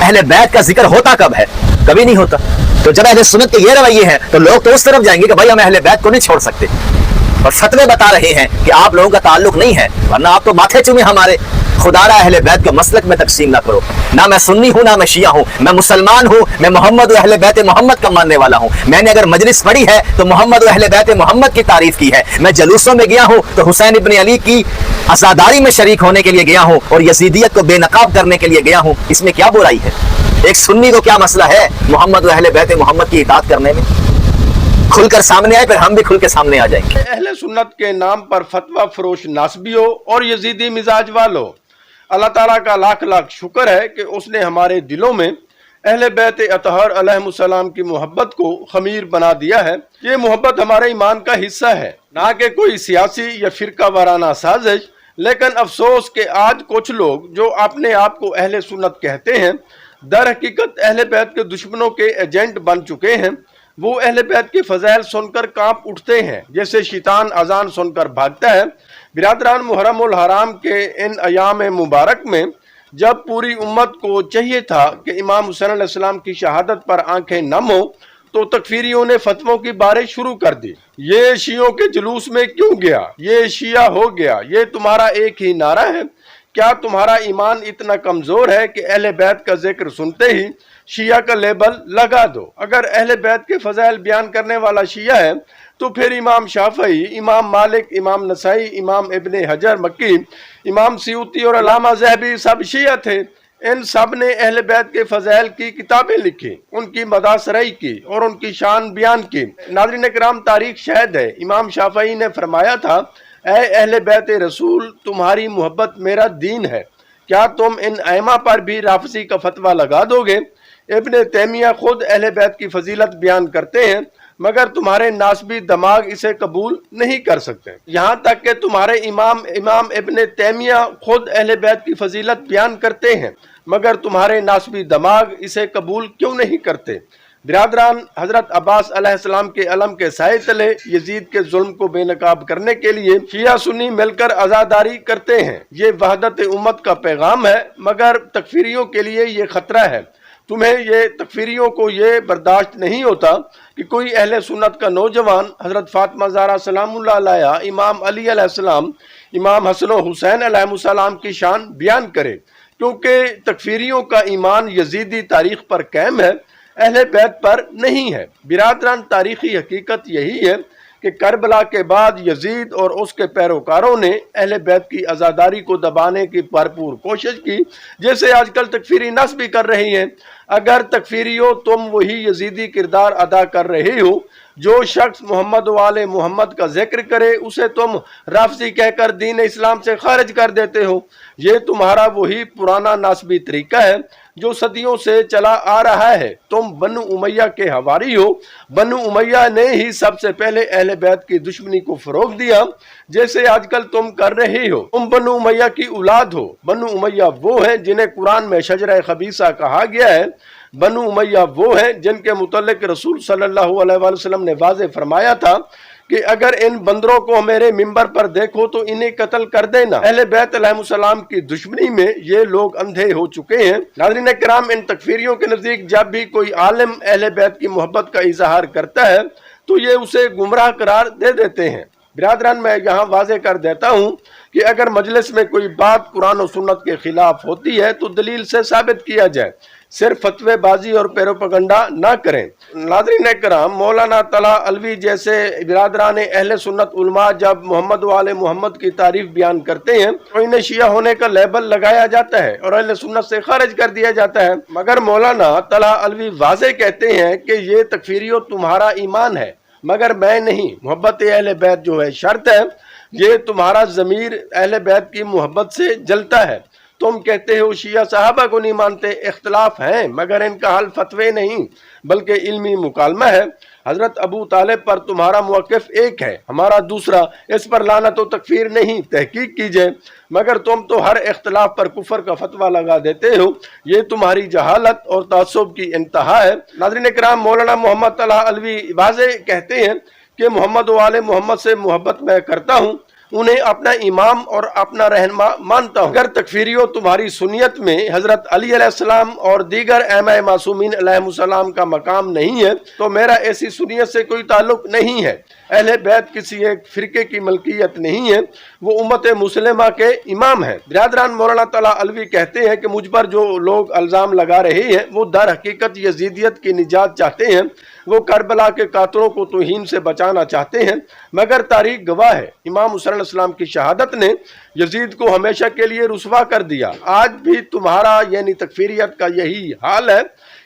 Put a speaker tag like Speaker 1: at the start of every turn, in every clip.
Speaker 1: اہل بیت کا ذکر ہوتا کب ہے؟ کبھی نہیں ہوتا. تو جب اہل سنت کے یہ رویے ہیں تو لوگ تو اس طرف جائیں گے کہ بھائی ہم اہل بیت کو نہیں چھوڑ سکتے، اور فتوے بتا رہے ہیں کہ آپ لوگوں کا تعلق نہیں ہے، ورنہ آپ تو ماتھے چومے ہمارے. خدا را اہل بیت کو مسلک میں تقسیم نہ کرو. نہ میں سنی ہوں نہ میں شیعہ ہوں، میں مسلمان ہوں، میں محمد و اہل بیت محمد کا ماننے والا ہوں. میں نے اگر مجلس پڑھی ہے تو محمد و اہل بیت محمد کی تعریف کی ہے. میں جلوسوں میں گیا ہوں تو حسین ابن علی کی عزاداری میں شریک ہونے کے لیے گیا ہوں اور یزیدیت کو بے نقاب کرنے کے لیے گیا ہوں. اس میں کیا برائی ہے؟ ایک سنی کو کیا مسئلہ ہے محمد و اہل بیت محمد کی اطاعت کرنے میں؟ کھل کر سامنے آئے، پھر ہم بھی کھل کے سامنے آ جائیں گے.
Speaker 2: اہل سنت کے نام پر فتویٰ فروش ناسبیوں اور یزیدی مزاج والوں، اللہ تعالیٰ کا لاکھ لاکھ شکر ہے کہ اس نے ہمارے دلوں میں اہل بیت اطہار علیہ السلام کی محبت کو خمیر بنا دیا ہے. یہ محبت ہمارے ایمان کا حصہ ہے، نہ کہ کوئی سیاسی یا فرقہ وارانہ سازش. لیکن افسوس کہ آج کچھ لوگ جو اپنے آپ کو اہل سنت کہتے ہیں در حقیقت اہل بیت کے دشمنوں کے ایجنٹ بن چکے ہیں. وہ اہل بیت کے فضائل سن کر کانپ اٹھتے ہیں جیسے شیطان اذان سن کر بھاگتا ہے. برادران، محرم الحرام کے ان ایام مبارک میں جب پوری امت کو چاہیے تھا کہ امام حسین علیہ السلام کی شہادت پر آنکھیں نم ہو، تو تکفیریوں نے فتووں کی بارش شروع کر دی. یہ شیعوں کے جلوس میں کیوں گیا؟ یہ شیعہ ہو گیا. یہ تمہارا ایک ہی نعرہ ہے. کیا تمہارا ایمان اتنا کمزور ہے کہ اہل بیت کا ذکر سنتے ہی شیعہ کا لیبل لگا دو؟ اگر اہل بیت کے فضائل بیان کرنے والا شیعہ ہے تو پھر امام شافعی، امام مالک، امام نسائی، امام ابن حجر مکی، امام سیوطی اور علامہ ذہبی سب شیعہ تھے. ان سب نے اہل بیت کے فضائل کی کتابیں لکھی، ان کی مدح سرائی کی اور ان کی شان بیان کی. ناظرین کرام، تاریخ شاہد ہے امام شافعی نے فرمایا تھا، اے اہل بیت رسول، تمہاری محبت میرا دین ہے. کیا تم ان ائمہ پر بھی رافضی کا فتویٰ لگا دو گے؟ ابن تیمیہ خود اہل بیت کی فضیلت بیان کرتے ہیں، مگر تمہارے ناسبی دماغ اسے قبول نہیں کر سکتے. یہاں تک کہ تمہارے امام ابن تیمیہ خود اہل بیت کی فضیلت بیان کرتے ہیں، مگر تمہارے ناسبی دماغ اسے قبول کیوں نہیں کرتے؟ برادران، حضرت عباس علیہ السلام کے علم کے سائے تلے یزید کے ظلم کو بے نقاب کرنے کے لیے شیعہ سنی مل کر عزاداری کرتے ہیں. یہ وحدت امت کا پیغام ہے، مگر تکفیریوں کے لیے یہ خطرہ ہے. تکفیریوں کو یہ برداشت نہیں ہوتا کہ کوئی اہل سنت کا نوجوان حضرت فاطمہ زہرا سلام اللہ علیہا، امام علی علیہ السلام، امام حسن و حسین علیہ السلام کی شان بیان کرے، کیونکہ تکفیریوں کا ایمان یزیدی تاریخ پر قائم ہے، اہل بیت پر نہیں ہے. برادران، تاریخی حقیقت یہی ہے کہ کربلا کے بعد یزید اور اس کے پیروکاروں نے اہل بیت کی عزاداری کو دبانے کی بھرپور کوشش کی، جیسے آج کل تکفیری نصب بھی کر رہی ہیں. اگر تکفیریوں تم وہی یزیدی کردار ادا کر رہے ہو. جو شخص محمد و آل محمد کا ذکر کرے اسے تم رافضی کہہ کر دین اسلام سے خارج کر دیتے ہو. یہ تمہارا وہی پرانا ناسبی طریقہ ہے جو صدیوں سے چلا آ رہا ہے. تم بنو امیہ کے حواری ہو. بنو امیہ نے ہی سب سے پہلے اہل بیت کی دشمنی کو فروغ دیا، جیسے آج کل تم کر رہے ہو. تم بنو امیہ کی اولاد ہو. بنو امیہ وہ ہیں جنہیں قرآن میں شجرہ خبیثہ کہا گیا ہے. بنو امیہ وہ ہیں جن کے متعلق رسول صلی اللہ علیہ وآلہ وسلم نے واضح فرمایا تھا کہ اگر ان بندروں کو میرے منبر پر دیکھو تو انہیں قتل کر دینا. اہل بیت علیہ السلام کی دشمنی میں یہ لوگ اندھے ہو چکے ہیں. ناظرین کرام، ان تکفیریوں کے نزدیک جب بھی کوئی عالم اہل بیت کی محبت کا اظہار کرتا ہے تو یہ اسے گمراہ قرار دے دیتے ہیں. برادران، میں یہاں واضح کر دیتا ہوں کہ اگر مجلس میں کوئی بات قرآن و سنت کے خلاف ہوتی ہے تو دلیل سے ثابت کیا جائے، صرف فتوے بازی اور پیروپگنڈا نہ کریں. ناظرین کرام، مولانا طلحہ علوی جیسے برادران اہل سنت علماء جب محمد و آل محمد کی تعریف بیان کرتے ہیں تو انہیں شیعہ ہونے کا لیبل لگایا جاتا ہے اور اہل سنت سے خارج کر دیا جاتا ہے. مگر مولانا طلحہ علوی واضح کہتے ہیں کہ یہ تکفیریوں تمہارا ایمان ہے مگر میں نہیں. محبت اہل بیت جو ہے شرط ہے. یہ تمہارا ضمیر اہل بیت کی محبت سے جلتا ہے. تم کہتے ہو شیعہ صحابہ کو نہیں مانتے. اختلاف ہیں مگر ان کا حل فتوے نہیں بلکہ علمی مکالمہ ہے. حضرت ابو طالب پر تمہارا موقف ایک ہے، ہمارا دوسرا. اس پر لعنت و تکفیر نہیں، تحقیق کیجئے. مگر تم تو ہر اختلاف پر کفر کا فتویٰ لگا دیتے ہو. یہ تمہاری جہالت اور تعصب کی انتہا ہے. ناظرین کرام، مولانا محمد طلحہ علوی واضح کہتے ہیں کہ محمد و آل محمد سے محبت میں کرتا ہوں انہیں اپنا امام اور اپنا رہنما مانتا ہوں۔ اگر تکفیریوں تمہاری سنیت میں حضرت علی علیہ السلام اور دیگر ائمہ معصومین علیہ السلام کا مقام نہیں ہے تو میرا ایسی سنیت سے کوئی تعلق نہیں ہے۔ اہل بیت کسی ایک فرقے کی ملکیت نہیں ہے، وہ امت مسلمہ کے امام ہیں۔ برادران، مولانا طلحہ علوی کہتے ہیں کہ مجھ پر جو لوگ الزام لگا رہے ہیں وہ در حقیقت یزیدیت کی نجات چاہتے ہیں، وہ کربلا کے قاتلوں کو توہین سے بچانا چاہتے ہیں، مگر تاریخ گواہ ہے امام حسین علیہ السلام کی شہادت نے یزید کو ہمیشہ کے لیے رسوا کر دیا۔ آج بھی تمہارا یعنی تکفیریت کا یہی حال ہے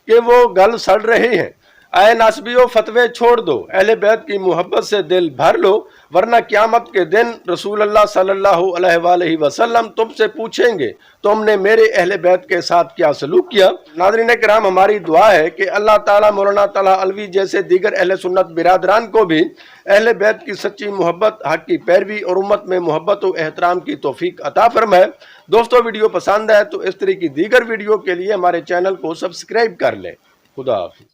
Speaker 2: کہ وہ گل سڑ رہے ہیں۔ اے ناسبیو، فتوے چھوڑ دو، اہل بیت کی محبت سے دل بھر لو، ورنہ قیامت کے دن رسول اللہ صلی اللہ علیہ وآلہ وسلم تم سے پوچھیں گے تم نے میرے اہل بیت کے ساتھ کیا سلوک کیا۔ ناظرین کرام، ہماری دعا ہے کہ اللہ تعالیٰ مولانا طلحہ علوی جیسے دیگر اہل سنت برادران کو بھی اہل بیت کی سچی محبت، حق کی پیروی اور امت میں محبت و احترام کی توفیق عطا فرمائے۔ دوستو، ویڈیو پسند ہے تو اس طرح کی دیگر ویڈیو کے لیے ہمارے چینل کو سبسکرائب کر لیں۔ خدا حافظ۔